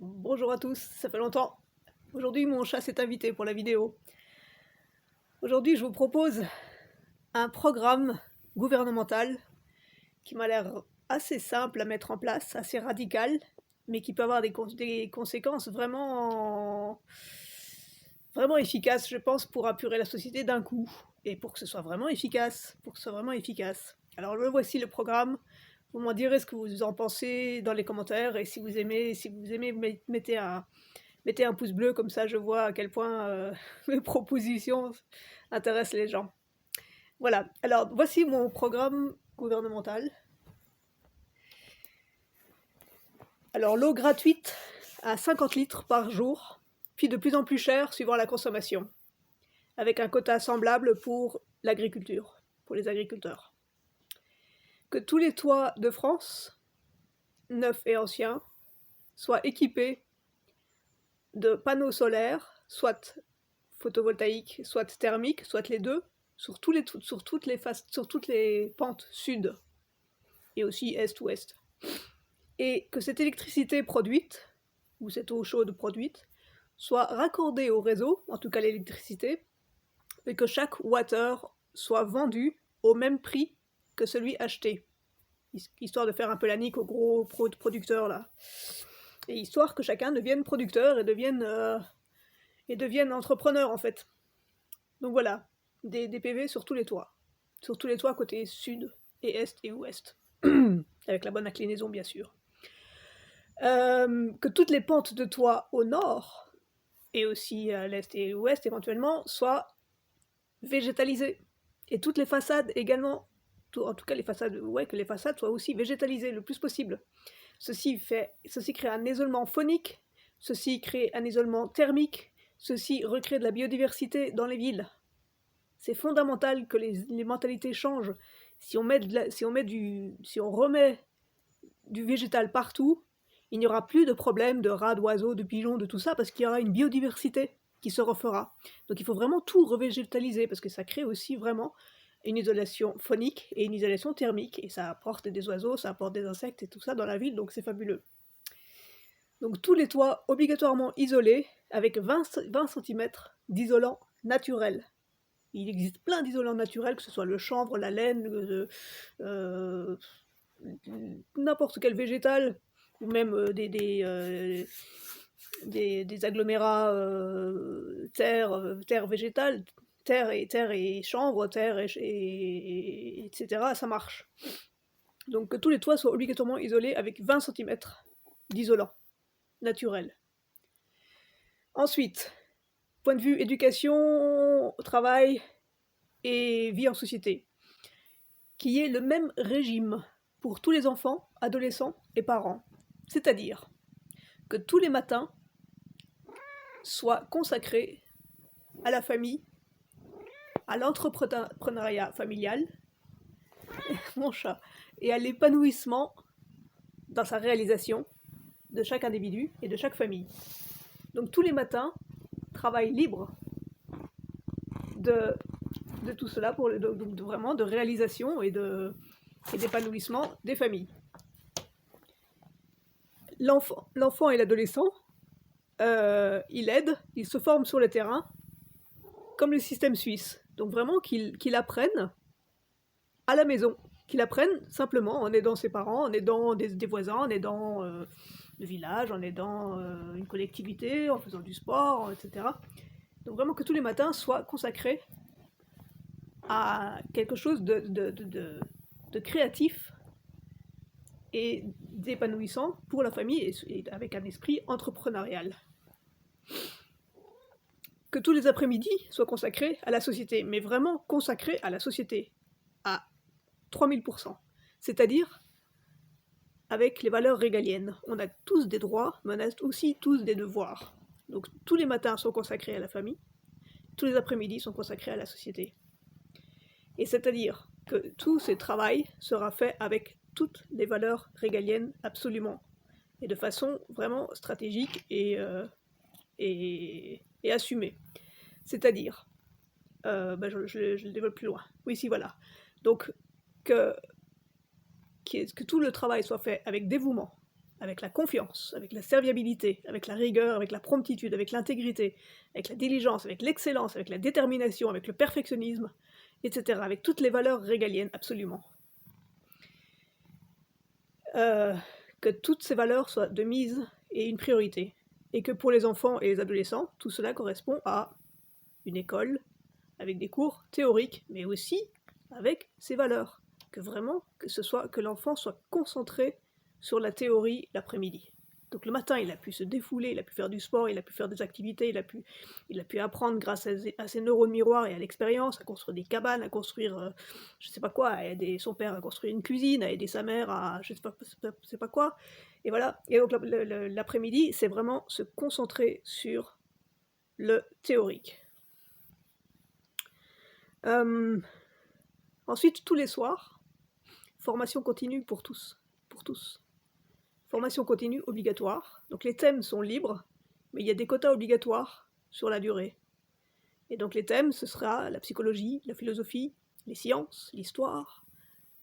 Bonjour à tous, ça fait longtemps. Aujourd'hui, mon chat s'est invité pour la vidéo. Aujourd'hui, je vous propose un programme gouvernemental qui m'a l'air assez simple à mettre en place, assez radical, mais qui peut avoir des conséquences vraiment efficaces, je pense, pour apurer la société d'un coup, et pour que ce soit vraiment efficace, Alors, le voici le programme. Vous m'en direz ce que vous en pensez dans les commentaires, et si vous aimez, mettez un pouce bleu, comme ça je vois à quel point mes propositions intéressent les gens. Voilà, alors voici mon programme gouvernemental. Alors l'eau gratuite à 50 litres par jour, puis de plus en plus cher suivant la consommation, avec un quota semblable pour l'agriculture, pour les agriculteurs. Que tous les toits de France, neufs et anciens, soient équipés de panneaux solaires, soit photovoltaïques, soit thermiques, soit les deux, sur toutes les pentes sud et aussi est-ouest. Et que cette électricité produite, ou cette eau chaude produite, soit raccordée au réseau, en tout cas l'électricité, et que chaque wattheure soit vendu au même prix que celui acheté, histoire de faire un peu la nique aux gros producteurs là, et histoire que chacun devienne producteur et devienne entrepreneur en fait. Donc voilà, des PV sur tous les toits côté sud et est et ouest, avec la bonne inclinaison bien sûr. Que toutes les pentes de toit au nord, et aussi à l'est et l'ouest éventuellement, soient végétalisées. Et toutes les façades également, en tout cas les façades, que les façades soient aussi végétalisées le plus possible. Ceci crée un isolement phonique, ceci crée un isolement thermique, ceci recrée de la biodiversité dans les villes. C'est fondamental que les mentalités changent. Si on remet du végétal partout, il n'y aura plus de problème de rats, d'oiseaux, de pigeons, de tout ça, parce qu'il y aura une biodiversité qui se refera. Donc il faut vraiment tout revégétaliser, parce que ça crée aussi vraiment une isolation phonique et une isolation thermique, et ça apporte des oiseaux, ça apporte des insectes et tout ça dans la ville, donc c'est fabuleux. Donc tous les toits obligatoirement isolés, avec 20 cm d'isolant naturel. Il existe plein d'isolants naturels, que ce soit le chanvre, la laine, n'importe quel végétal, ou même des agglomérats terre végétale, terre et chanvre, etc., ça marche. Donc que tous les toits soient obligatoirement isolés avec 20 cm d'isolant naturel. Ensuite, point de vue éducation, travail et vie en société, qu'il y ait le même régime pour tous les enfants, adolescents et parents. C'est-à-dire que tous les matins soient consacrés à la famille, à l'entrepreneuriat familial, mon chat, et à l'épanouissement dans sa réalisation de chaque individu et de chaque famille. Donc tous les matins, travail libre de tout cela, vraiment de réalisation et d'épanouissement des familles. L'enfant et l'adolescent, il aide, il se forme sur le terrain, comme le système suisse. Donc vraiment qu'il apprenne à la maison, qu'il apprenne simplement en aidant ses parents, en aidant des voisins, en aidant le village, en aidant une collectivité, en faisant du sport, etc. Donc vraiment que tous les matins soient consacrés à quelque chose de créatif et d'épanouissant pour la famille, et avec un esprit entrepreneurial. Que tous les après-midi soient consacrés à la société, mais vraiment consacrés à la société, à 3000%. C'est-à-dire avec les valeurs régaliennes. On a tous des droits, mais on a aussi tous des devoirs. Donc tous les matins sont consacrés à la famille, tous les après-midi sont consacrés à la société. Et c'est-à-dire que tout ce travail sera fait avec toutes les valeurs régaliennes absolument, et de façon vraiment stratégique et assumée. C'est-à-dire, je le développe plus loin. Oui, si, voilà. Donc, que tout le travail soit fait avec dévouement, avec la confiance, avec la serviabilité, avec la rigueur, avec la promptitude, avec l'intégrité, avec la diligence, avec l'excellence, avec la détermination, avec le perfectionnisme, etc., avec toutes les valeurs régaliennes, absolument. Que toutes ces valeurs soient de mise et une priorité, et que pour les enfants et les adolescents, tout cela correspond à une école, avec des cours théoriques, mais aussi avec ses valeurs, que vraiment, que l'enfant soit concentré sur la théorie l'après-midi. Donc le matin, il a pu se défouler, il a pu faire du sport, il a pu faire des activités, il a pu apprendre grâce à ses neurones miroirs et à l'expérience, à construire des cabanes, à construire, je sais pas quoi, à aider son père à construire une cuisine, à aider sa mère à je sais pas quoi. Et voilà. Et donc l'après-midi, c'est vraiment se concentrer sur le théorique. Ensuite, tous les soirs, formation continue pour tous. Formation continue obligatoire. Donc les thèmes sont libres, mais il y a des quotas obligatoires sur la durée. Et donc les thèmes, ce sera la psychologie, la philosophie, les sciences, l'histoire,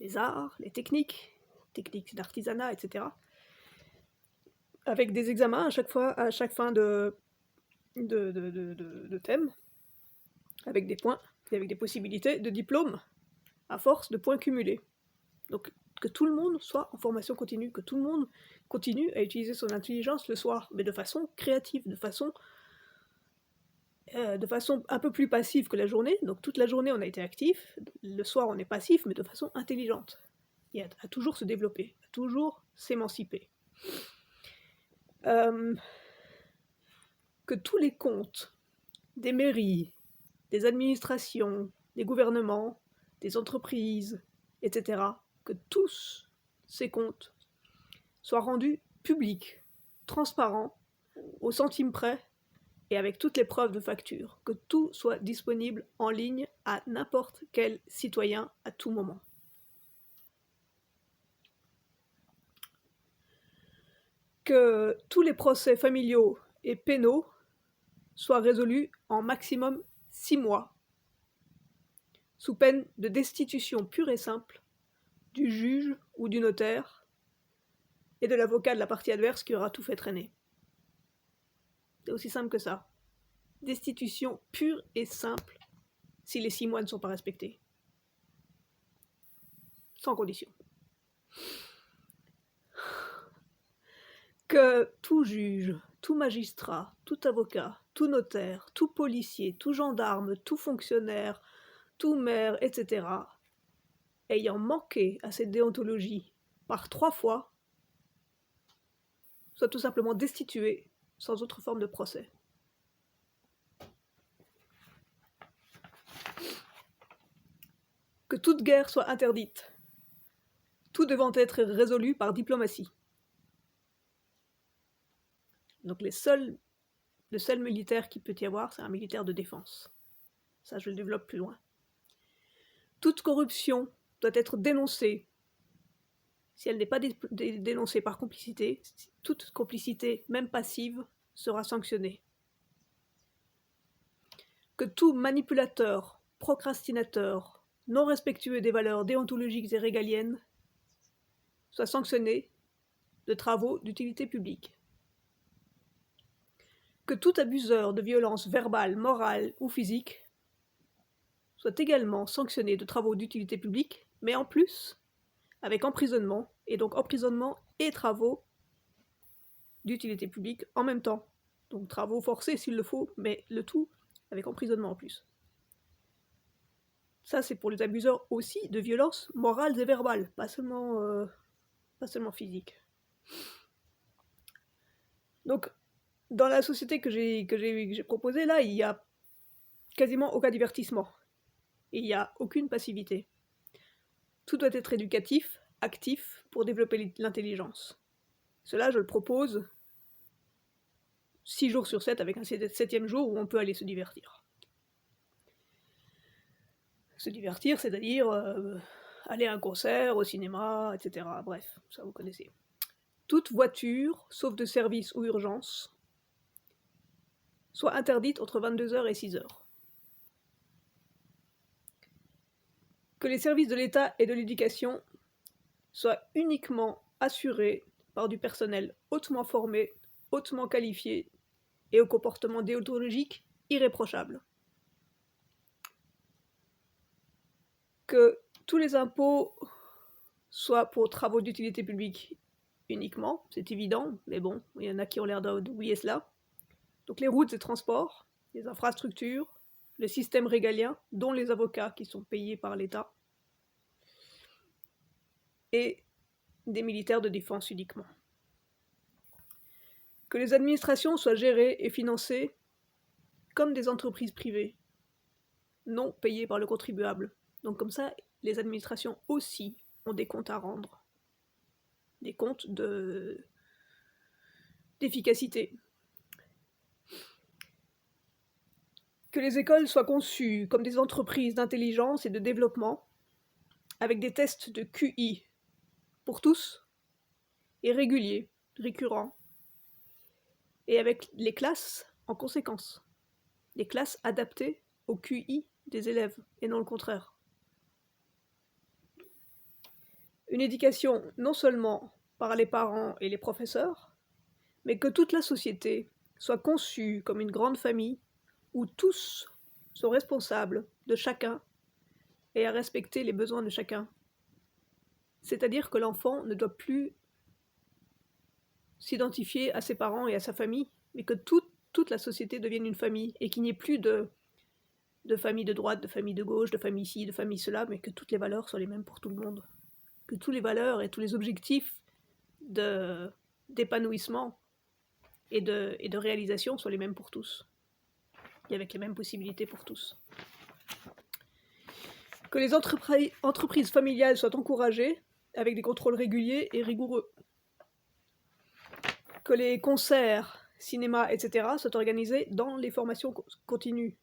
les arts, les techniques d'artisanat, etc. Avec des examens à chaque fin de thème, avec des points et avec des possibilités de diplôme à force de points cumulés. Donc que tout le monde soit en formation continue, que tout le monde continue à utiliser son intelligence le soir, mais de façon créative, de façon un peu plus passive que la journée. Donc toute la journée on a été actif, le soir on est passif, mais de façon intelligente. Et à toujours se développer, à toujours s'émanciper. Que tous les comptes des mairies, des administrations, des gouvernements, des entreprises, etc., que tous ces comptes soient rendus publics, transparents, au centime près, et avec toutes les preuves de facture, que tout soit disponible en ligne à n'importe quel citoyen à tout moment. Que tous les procès familiaux et pénaux soient résolus en maximum 6 mois, sous peine de destitution pure et simple du juge ou du notaire et de l'avocat de la partie adverse qui aura tout fait traîner. C'est aussi simple que ça. Destitution pure et simple si les 6 mois ne sont pas respectés. Sans condition. Que tout juge, tout magistrat, tout avocat, tout notaire, tout policier, tout gendarme, tout fonctionnaire, tout maire, etc., ayant manqué à cette déontologie par 3 fois, soit tout simplement destitué sans autre forme de procès. Que toute guerre soit interdite, tout devant être résolu par diplomatie. Donc le seul militaire qu'il peut y avoir, c'est un militaire de défense. Ça, je le développe plus loin. Toute corruption doit être dénoncée. Si elle n'est pas dénoncée par complicité, toute complicité, même passive, sera sanctionnée. Que tout manipulateur, procrastinateur, non respectueux des valeurs déontologiques et régaliennes soit sanctionné de travaux d'utilité publique. Que tout abuseur de violence verbale, morale ou physique soit également sanctionné de travaux d'utilité publique, mais en plus, avec emprisonnement, et donc emprisonnement et travaux d'utilité publique en même temps. Donc travaux forcés s'il le faut, mais le tout avec emprisonnement en plus. Ça, c'est pour les abuseurs aussi de violences morales et verbales, pas seulement physiques. Donc, dans la société que j'ai proposée, là, il n'y a quasiment aucun divertissement. Et il n'y a aucune passivité. Tout doit être éducatif, actif, pour développer l'intelligence. Cela, je le propose 6 jours sur 7, avec un 7e jour où on peut aller se divertir. Se divertir, c'est-à-dire aller à un concert, au cinéma, etc. Bref, ça vous connaissez. Toute voiture, sauf de service ou urgence, soit interdite entre 22h et 6h. Que les services de l'État et de l'éducation soient uniquement assurés par du personnel hautement formé, hautement qualifié et au comportement déontologique irréprochable. Que tous les impôts soient pour travaux d'utilité publique uniquement, c'est évident, mais bon, il y en a qui ont l'air d'oublier cela. Donc les routes et transports, les infrastructures, le système régalien, dont les avocats qui sont payés par l'État, et des militaires de défense uniquement. Que les administrations soient gérées et financées comme des entreprises privées, non payées par le contribuable. Donc comme ça, les administrations aussi ont des comptes à rendre, des comptes d'efficacité. Que les écoles soient conçues comme des entreprises d'intelligence et de développement, avec des tests de QI pour tous, et réguliers, récurrents, et avec les classes en conséquence. Les classes adaptées au QI des élèves, et non le contraire. Une éducation non seulement par les parents et les professeurs, mais que toute la société soit conçue comme une grande famille où tous sont responsables de chacun et à respecter les besoins de chacun. C'est-à-dire que l'enfant ne doit plus s'identifier à ses parents et à sa famille, mais que toute la société devienne une famille et qu'il n'y ait plus de famille de droite, de famille de gauche, de famille ci, de famille cela, mais que toutes les valeurs soient les mêmes pour tout le monde. Que toutes les valeurs et tous les objectifs d'épanouissement et de réalisation soient les mêmes pour tous. Et avec les mêmes possibilités pour tous. Que les entreprises familiales soient encouragées avec des contrôles réguliers et rigoureux. Que les concerts, cinémas, etc. soient organisés dans les formations continues,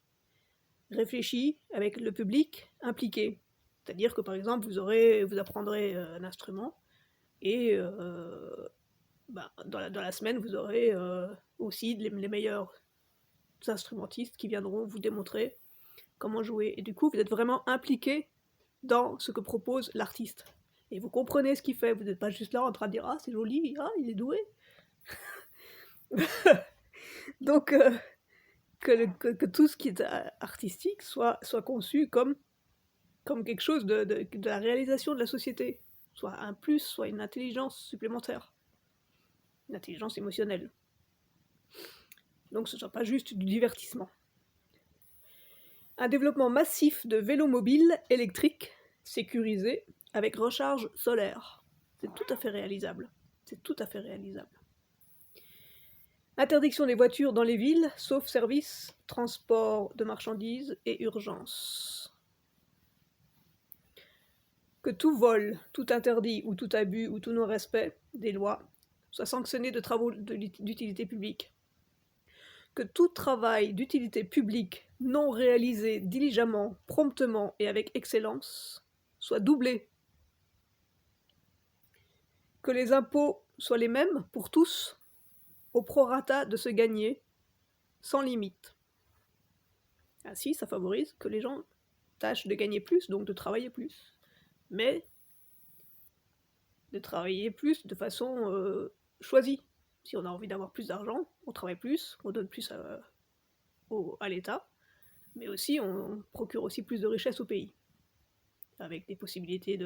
réfléchies, avec le public impliqué. C'est-à-dire que par exemple, vous apprendrez un instrument et dans la semaine, vous aurez aussi les meilleurs instrumentistes qui viendront vous démontrer comment jouer. Et du coup, vous êtes vraiment impliqué dans ce que propose l'artiste. Et vous comprenez ce qu'il fait. Vous n'êtes pas juste là en train de dire « Ah, c'est joli, ah, il est doué ». Donc, que tout ce qui est artistique soit conçu comme quelque chose de la réalisation de la société. Soit un plus, soit une intelligence supplémentaire. Une intelligence émotionnelle. Donc ce ne soit pas juste du divertissement. Un développement massif de vélos mobiles électriques, sécurisés, avec recharge solaire. C'est tout à fait réalisable. C'est tout à fait réalisable. Interdiction des voitures dans les villes, sauf service, transport de marchandises et urgence. Que tout vol, tout interdit ou tout abus ou tout non-respect des lois soit sanctionné de travaux d'utilité publique. Que tout travail d'utilité publique non réalisé diligemment, promptement et avec excellence soit doublé. Que les impôts soient les mêmes pour tous, au prorata de se gagner, sans limite. Ainsi, ça favorise que les gens tâchent de gagner plus, donc de travailler plus, mais de travailler plus de façon choisie. Si on a envie d'avoir plus d'argent, on travaille plus, on donne plus à l'État, mais aussi on procure aussi plus de richesse au pays, avec des possibilités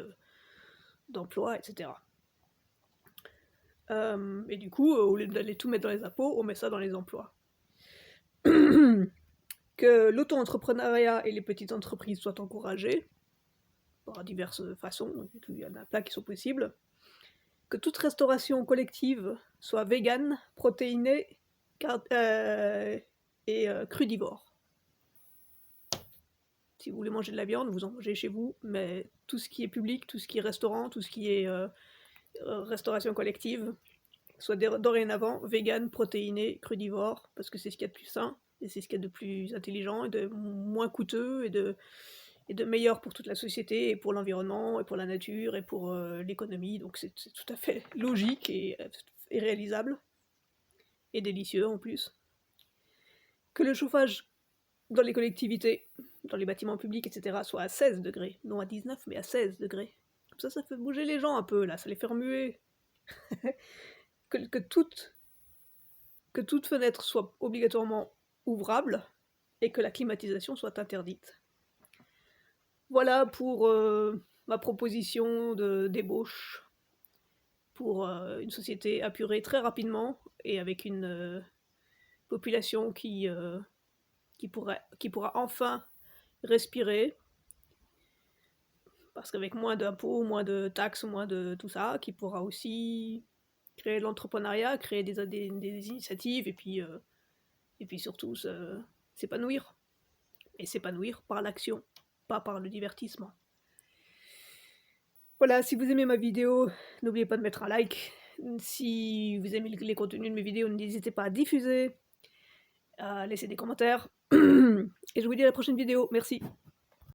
d'emploi, etc. Et du coup, au lieu d'aller tout mettre dans les impôts, on met ça dans les emplois. Que l'auto-entrepreneuriat et les petites entreprises soient encouragées, par diverses façons, il y en a plein qui sont possibles. Que toute restauration collective soit végane, protéinée et crudivore. Si vous voulez manger de la viande, vous en mangez chez vous, mais tout ce qui est public, tout ce qui est restaurant, tout ce qui est restauration collective, soit dorénavant vegan, protéiné, crudivore, parce que c'est ce qu'il y a de plus sain, et c'est ce qu'il y a de plus intelligent, et de moins coûteux, et de meilleur pour toute la société, et pour l'environnement, et pour la nature, et pour l'économie, donc c'est tout à fait logique et réalisable, et délicieux en plus. Que le chauffage dans les collectivités, dans les bâtiments publics, etc., soit à 16 degrés, non à 19, mais à 16 degrés. Comme ça fait bouger les gens un peu, là, ça les fait remuer. que toute fenêtre soit obligatoirement ouvrable et que la climatisation soit interdite. Voilà pour ma proposition d'ébauche pour une société apurée très rapidement et avec une population qui pourra enfin respirer, parce qu'avec moins d'impôts, moins de taxes, moins de tout ça, qui pourra aussi créer de l'entrepreneuriat, créer des initiatives, et puis surtout s'épanouir. Et s'épanouir par l'action, pas par le divertissement. Voilà, si vous aimez ma vidéo, n'oubliez pas de mettre un like. Si vous aimez les contenus de mes vidéos, n'hésitez pas à diffuser, à laisser des commentaires. Et je vous dis à la prochaine vidéo. Merci.